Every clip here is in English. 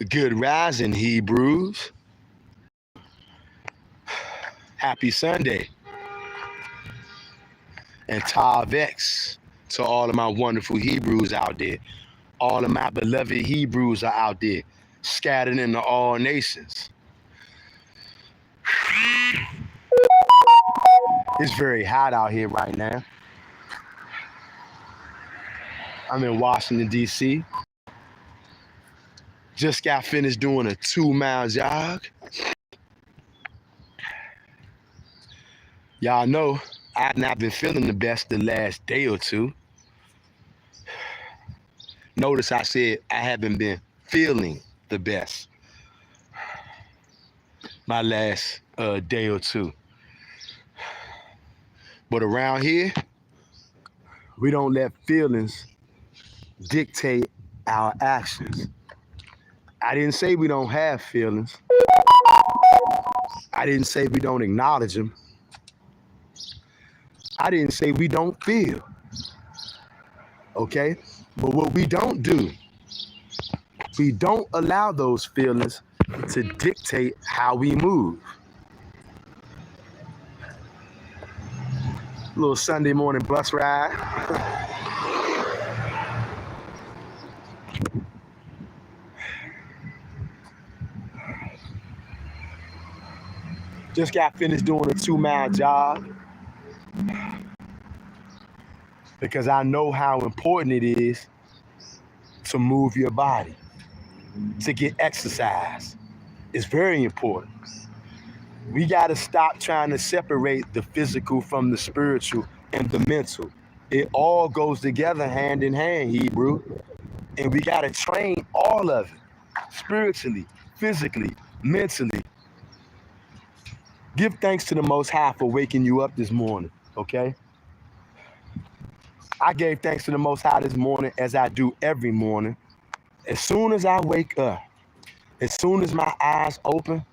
Good rising, Hebrews. Happy Sunday. And Tavex to all of my wonderful Hebrews out there. All of my beloved Hebrews are out there, scattered into all nations. It's very hot out here right now. I'm in Washington, D.C. Just got finished doing a 2-mile jog. Y'all know I've not been feeling the best the last day or two. Notice I said I haven't been feeling the best my last day or two. But around here, we don't let feelings dictate our actions. I didn't say we don't have feelings. I didn't say we don't acknowledge them. I didn't say we don't feel. Okay? But what we don't do, we don't allow those feelings to dictate how we move. Little Sunday morning bus ride. Just got finished doing a 2-mile jog because I know how important it is to move your body, to get exercise. It's very important. We got to stop trying to separate the physical from the spiritual and the mental. It all goes together hand in hand, Hebrew. And we got to train all of it, spiritually, physically, mentally. Give thanks to the Most High for waking you up this morning, okay? I gave thanks to the Most High this morning as I do every morning. As soon as I wake up, as soon as my eyes open,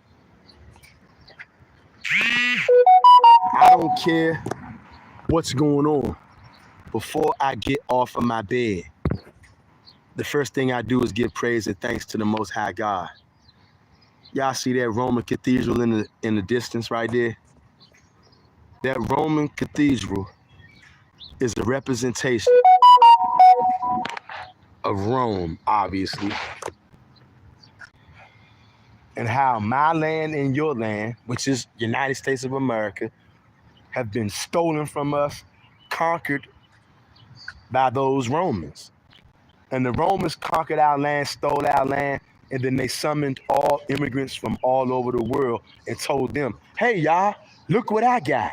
I don't care what's going on. Before I get off of my bed, the first thing I do is give praise and thanks to the Most High God. Y'all see that Roman cathedral in the distance right there? That Roman cathedral is a representation of Rome, obviously, and how my land and your land, which is United States of America, have been stolen from us, conquered by those Romans. And the Romans conquered our land, stole our land, and then they summoned all immigrants from all over the world and told them, hey, y'all, look what I got.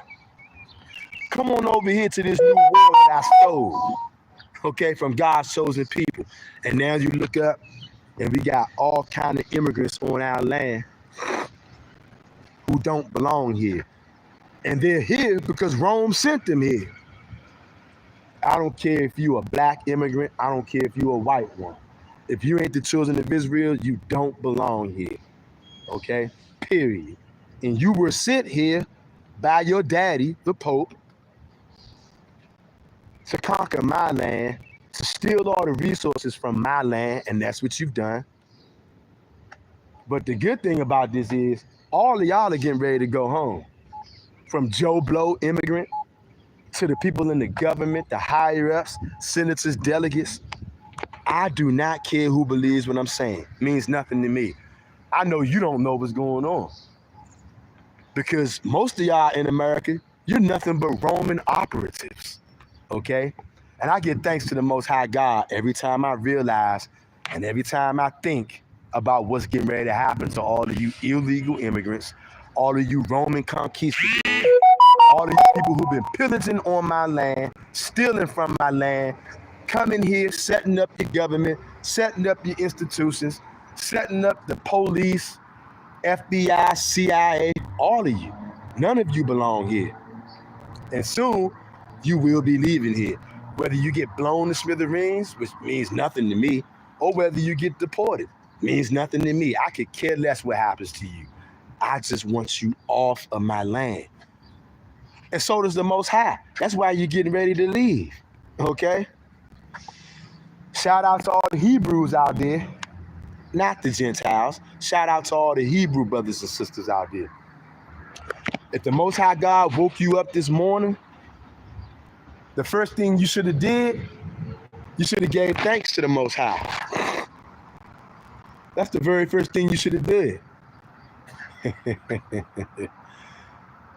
Come on over here to this new world that I stole, okay, from God's chosen people. And now you look up, and we got all kind of immigrants on our land who don't belong here. And they're here because Rome sent them here. I don't care if you're a black immigrant. I don't care if you're a white one. If you ain't the children of Israel, you don't belong here, okay? Period. And you were sent here by your daddy, the Pope, to conquer my land, to steal all the resources from my land, and that's what you've done. But the good thing about this is all of y'all are getting ready to go home. From Joe Blow, immigrant, to the people in the government, the higher-ups, senators, delegates. I do not care who believes what I'm saying. It means nothing to me. I know you don't know what's going on. Because most of y'all in America, you're nothing but Roman operatives, okay? And I give thanks to the Most High God every time I realize and every time I think about what's getting ready to happen to all of you illegal immigrants, all of you Roman conquistadors, all of you people who've been pillaging on my land, stealing from my land, coming here, setting up your government, setting up your institutions, setting up the police, FBI, CIA, all of you. None of you belong here. And soon, you will be leaving here. Whether you get blown to smithereens, which means nothing to me, or whether you get deported, means nothing to me. I could care less what happens to you. I just want you off of my land. And so does the Most High. That's why you're getting ready to leave, okay? Shout out to all the Hebrews out there, not the Gentiles. Shout out to all the Hebrew brothers and sisters out there. If the Most High God woke you up this morning, the first thing you should have did, you should have gave thanks to the Most High. That's the very first thing you should have did.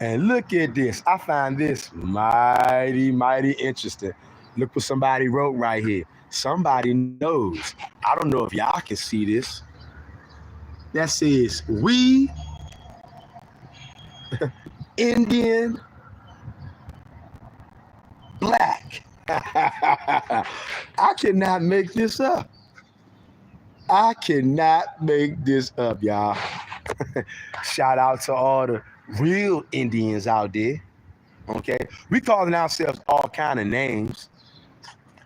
And look at this. I find this mighty, mighty interesting. Look what somebody wrote right here. Somebody knows. I don't know if y'all can see this. That says, we Indian black. I cannot make this up. I cannot make this up, y'all. Shout out to all the real Indians out there. Okay, we calling ourselves all kind of names.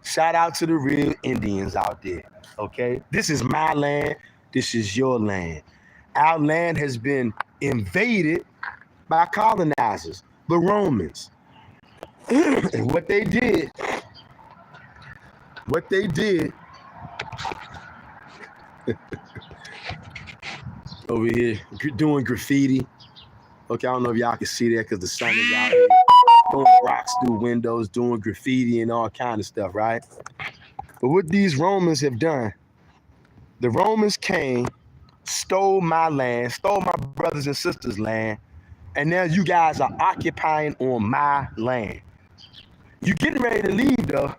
Shout out to the real Indians out there. Okay, this is my land. This is your land. Our land has been invaded by colonizers, the Romans. And what they did, over here doing graffiti. Okay, I don't know if y'all can see that because the sun is out here. Throwing rocks through windows, doing graffiti and all kind of stuff, right? But what these Romans have done, the Romans came, stole my land, stole my brothers and sisters' land, and now you guys are occupying on my land. You getting ready to leave though,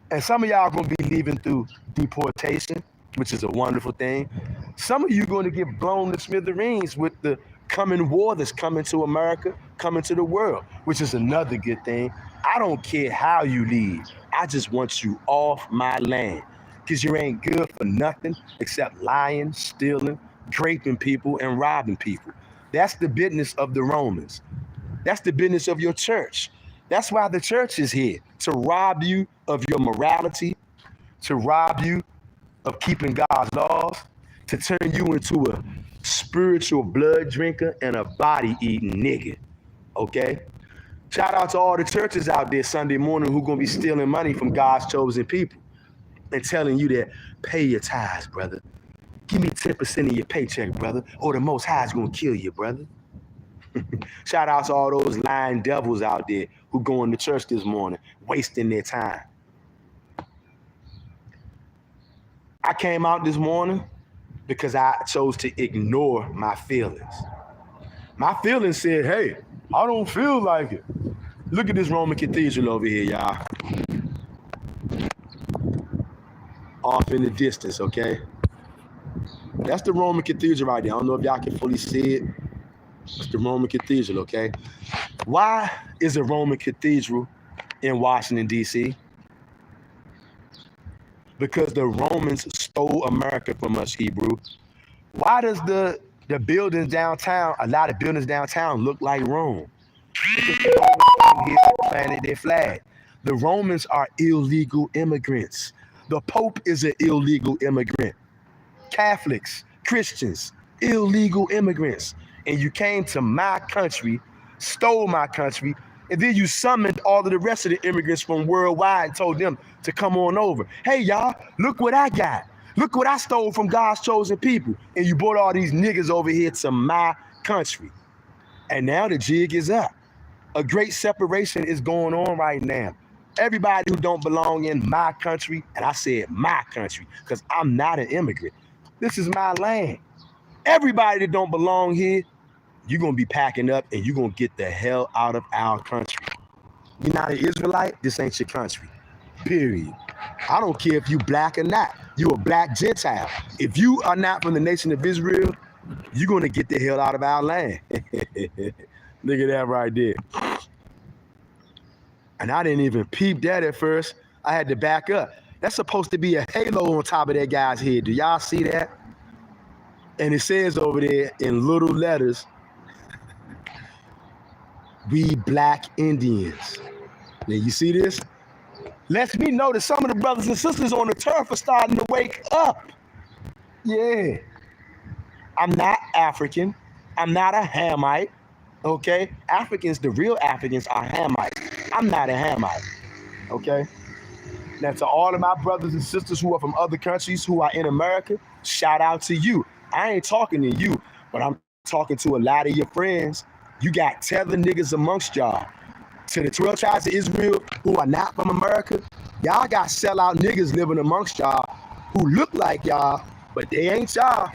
and some of y'all gonna be leaving through deportation, which is a wonderful thing. Some of you going to get blown to smithereens with the coming war that's coming to America, coming to the world, which is another good thing. I don't care how you leave. I just want you off my land because you ain't good for nothing except lying, stealing, raping people, and robbing people. That's the business of the Romans. That's the business of your church. That's why the church is here, to rob you of your morality, to rob you of keeping God's laws, to turn you into a spiritual blood drinker and a body eating nigga, okay? Shout out to all the churches out there Sunday morning who gonna be stealing money from God's chosen people and telling you that pay your tithes, brother. Give me 10% of your paycheck, brother, or the Most High is gonna kill you, brother. Shout out to all those lying devils out there who going to church this morning, wasting their time. I came out this morning because I chose to ignore my feelings. My feelings said, hey, I don't feel like it. Look at this Roman cathedral over here, y'all. Off in the distance, okay? That's the Roman cathedral right there. I don't know if y'all can fully see it. It's the Roman cathedral, okay? Why is a Roman cathedral in Washington, D.C.? Because the Romans stole America from us, Hebrew. Why does the buildings downtown, a lot of buildings downtown look like Rome? Because the Romans came here and planted their flag. The Romans are illegal immigrants. The Pope is an illegal immigrant. Catholics, Christians, illegal immigrants. And you came to my country, stole my country, and then you summoned all of the rest of the immigrants from worldwide and told them to come on over. Hey, y'all, look what I got. Look what I stole from God's chosen people. And you brought all these niggas over here to my country. And now the jig is up. A great separation is going on right now. Everybody who don't belong in my country, and I said my country, because I'm not an immigrant. This is my land. Everybody that don't belong here, you're going to be packing up and you're going to get the hell out of our country. You're not an Israelite, this ain't your country. Period. I don't care if you black or not. You a black Gentile. If you are not from the nation of Israel, you're going to get the hell out of our land. Look at that right there. And I didn't even peep that at first. I had to back up. That's supposed to be a halo on top of that guy's head. Do y'all see that? And it says over there in little letters, we black Indians. Now you see this? Lets me know that some of the brothers and sisters on the turf are starting to wake up. Yeah. I'm not African. I'm not a Hamite. Okay? Africans, the real Africans are Hamites. I'm not a Hamite. Okay? Now, to all of my brothers and sisters who are from other countries who are in America, shout out to you. I ain't talking to you, but I'm talking to a lot of your friends. You got tether niggas amongst y'all. To the 12 tribes of Israel who are not from America, y'all got sellout niggas living amongst y'all who look like y'all, but they ain't y'all.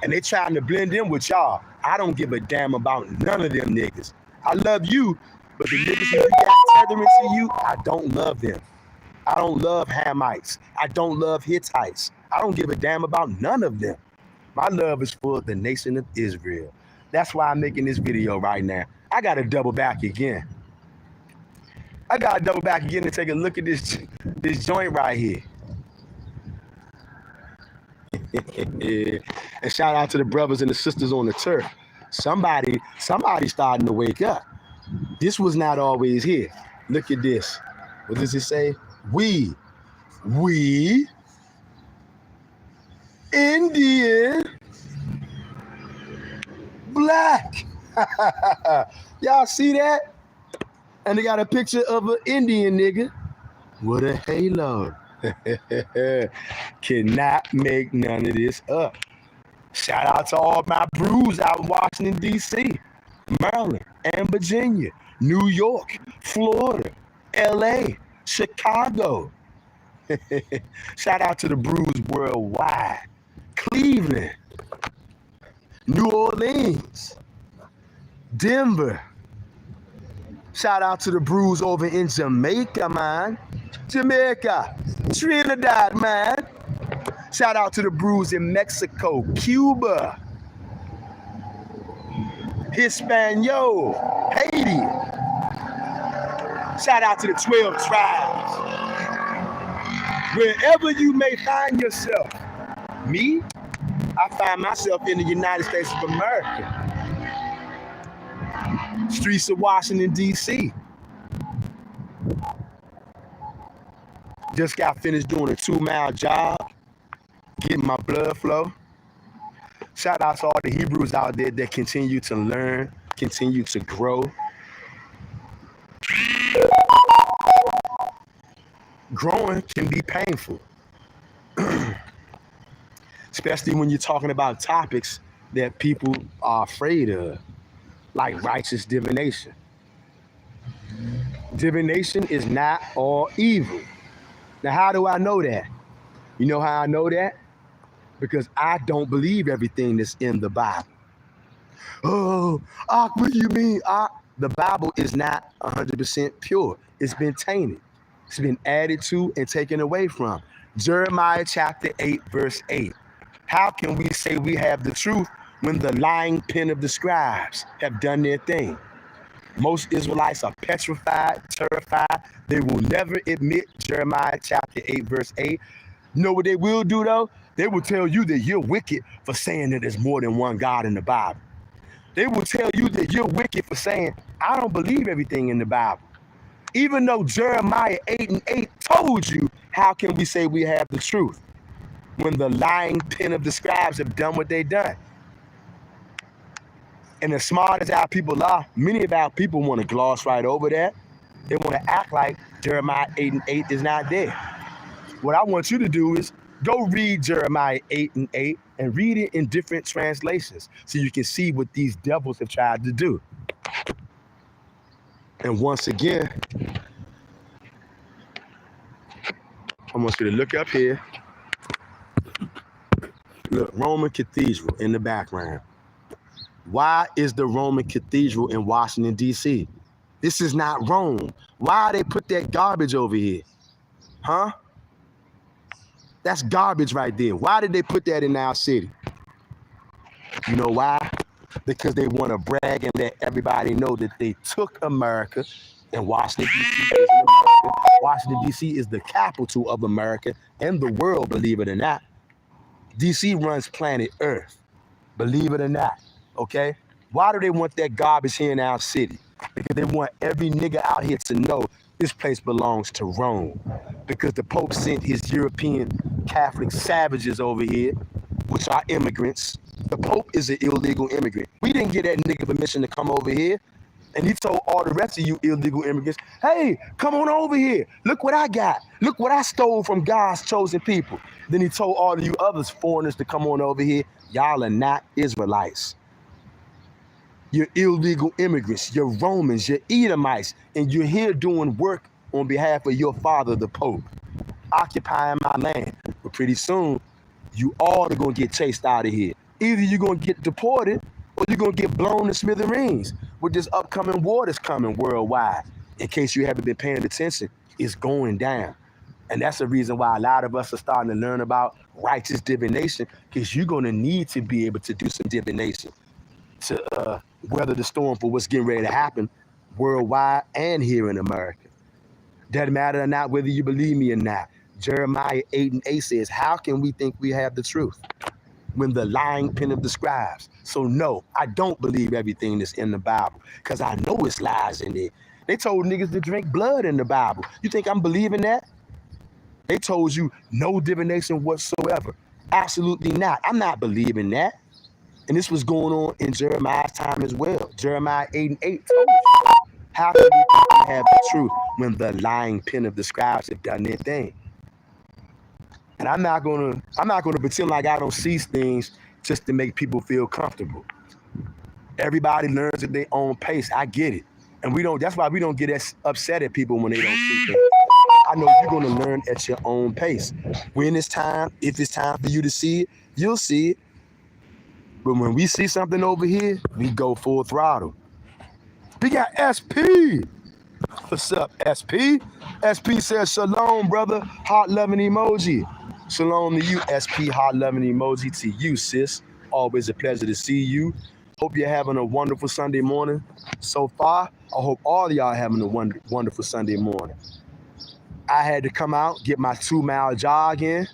And they trying to blend in with y'all. I don't give a damn about none of them niggas. I love you, but the niggas who got tethering to you, I don't love them. I don't love Hamites. I don't love Hittites. I don't give a damn about none of them. My love is for the nation of Israel. That's why I'm making this video right now. I got to double back again. I got to double back again and take a look at this joint right here. And shout out to the brothers and the sisters on the turf. Somebody starting to wake up. This was not always here. Look at this. What does it say? We Indian black. Y'all see that? And they got a picture of an Indian nigga with a halo. Cannot make none of this up. Shout out to all my brews out in Washington, D.C., Maryland, and Virginia, New York, Florida, L.A., Chicago. Shout out to the brews worldwide. Cleveland, New Orleans, Denver. Shout out to the brews over in Jamaica, man. Jamaica, Trinidad, man. Shout out to the brews in Mexico, Cuba, Hispaniola, Haiti. Shout out to the 12 tribes. Wherever you may find yourself, me, I find myself in the United States of America. Streets of Washington, D.C. Just got finished doing a 2-mile jog, getting my blood flow. Shout out to all the Hebrews out there that continue to learn, continue to grow. Growing can be painful, especially when you're talking about topics that people are afraid of, like righteous divination. Divination is not all evil. Now, how do I know that? You know how I know that? Because I don't believe everything that's in the Bible. Oh, what do you mean? The Bible is not 100% pure. It's been tainted. It's been added to and taken away from. Jeremiah chapter 8, verse 8. How can we say we have the truth when the lying pen of the scribes have done their thing? Most Israelites are petrified, terrified. They will never admit Jeremiah chapter 8, verse 8. You know what they will do, though? They will tell you that you're wicked for saying that there's more than one God in the Bible. They will tell you that you're wicked for saying, I don't believe everything in the Bible. Even though Jeremiah 8 and 8 told you, how can we say we have the truth when the lying pen of the scribes have done what they've done? And as smart as our people are, many of our people want to gloss right over that. They want to act like Jeremiah 8 and 8 is not there. What I want you to do is go read Jeremiah 8 and 8 and read it in different translations so you can see what these devils have tried to do. And once again, I want you to look up here. Look, Roman Cathedral in the background. Why is the Roman Cathedral in Washington, D.C.? This is not Rome. Why they put that garbage over here? Huh? That's garbage right there. Why did they put that in our city? You know why? Because they want to brag and let everybody know that they took America, and Washington, D.C. is America. Washington, D.C. is the capital of America and the world, believe it or not. D.C. runs planet Earth, believe it or not, okay? Why do they want that garbage here in our city? Because they want every nigga out here to know this place belongs to Rome. Because the Pope sent his European Catholic savages over here, which are immigrants. The Pope is an illegal immigrant. We didn't get that nigga permission to come over here. And he told all the rest of you illegal immigrants, hey, come on over here. Look what I got. Look what I stole from God's chosen people. Then he told all of you others foreigners to come on over here. Y'all are not Israelites. You're illegal immigrants. You're Romans. You're Edomites. And you're here doing work on behalf of your father, the Pope, occupying my land. But pretty soon, you all are going to get chased out of here. Either you're going to get deported or you're going to get blown to smithereens with this upcoming war that's coming worldwide. In case you haven't been paying attention, it's going down. And that's the reason why a lot of us are starting to learn about righteous divination, because you're going to need to be able to do some divination to weather the storm for what's getting ready to happen worldwide and here in America. Doesn't matter or not whether you believe me or not. Jeremiah 8:8 says, how can we think we have the truth when the lying pen of the scribes? So no, I don't believe everything that's in the Bible, because I know it's lies in there. They told niggas to drink blood in the Bible. You think I'm believing that? They told you no divination whatsoever. Absolutely not. I'm not believing that. And this was going on in Jeremiah's time as well. Jeremiah 8:8 told us, how can we think we have the truth when the lying pen of the scribes have done their thing? And I'm not gonna pretend like I don't see things just to make people feel comfortable. Everybody learns at their own pace. I get it. And that's why we don't get as upset at people when they don't see things. I know you're gonna learn at your own pace. When it's time, if it's time for you to see it, you'll see it. But when we see something over here, we go full throttle. We got SP. What's up, SP? SP says, shalom, brother. Heart loving emoji. Shalom to you, SP. Heart loving emoji to you, sis. Always a pleasure to see you. Hope you're having a wonderful Sunday morning so far. I hope all of y'all having a wonderful Sunday morning. I had to come out, get my 2-mile jog in,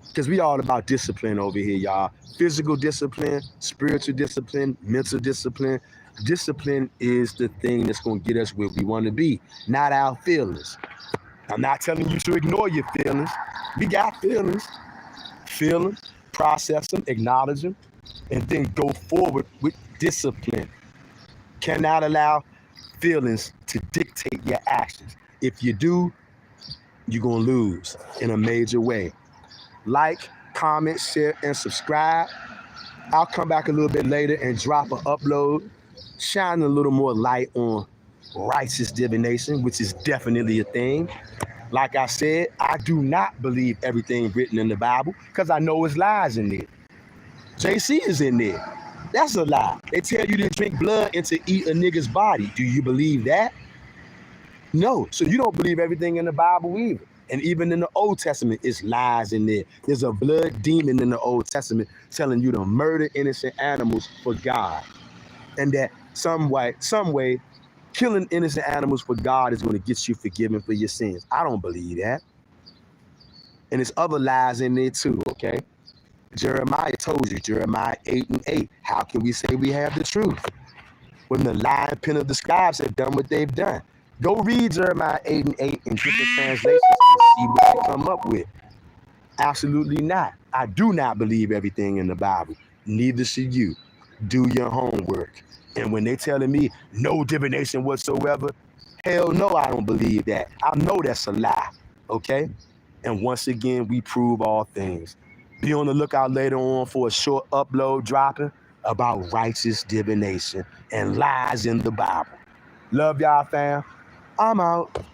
because we all about discipline over here, y'all. Physical discipline, spiritual discipline, mental discipline. Discipline is the thing that's going to get us where we want to be, not our feelings. I'm not telling you to ignore your feelings. We got feelings. Feel them, process them, acknowledge them, and then go forward with discipline. Cannot allow feelings to dictate your actions. If you do, you're going to lose in a major way. Like, comment, share, and subscribe. I'll come back a little bit later and drop an upload, shine a little more light on righteous divination, which is definitely a thing. Like I said, I do not believe everything written in the Bible, because I know it's lies in there. JC is in there. That's a lie. They tell you to drink blood and to eat a nigga's body. Do you believe that? No. So you don't believe everything in the Bible either. And even in the Old Testament, it's lies in there. There's a blood demon in the Old Testament telling you to murder innocent animals for God. And that some way, killing innocent animals for God is going to get you forgiven for your sins. I don't believe that. And there's other lies in there too, okay? Jeremiah told you, Jeremiah 8:8. How can we say we have the truth when the lying pen of the scribes have done what they've done? Go read Jeremiah 8:8 in different translations and see what they come up with. Absolutely not. I do not believe everything in the Bible. Neither should you. Do your homework. And when they telling me no divination whatsoever, hell no, I don't believe that. I know that's a lie, okay? And once again, we prove all things. Be on the lookout later on for a short upload dropping about righteous divination and lies in the Bible. Love y'all, fam. I'm out.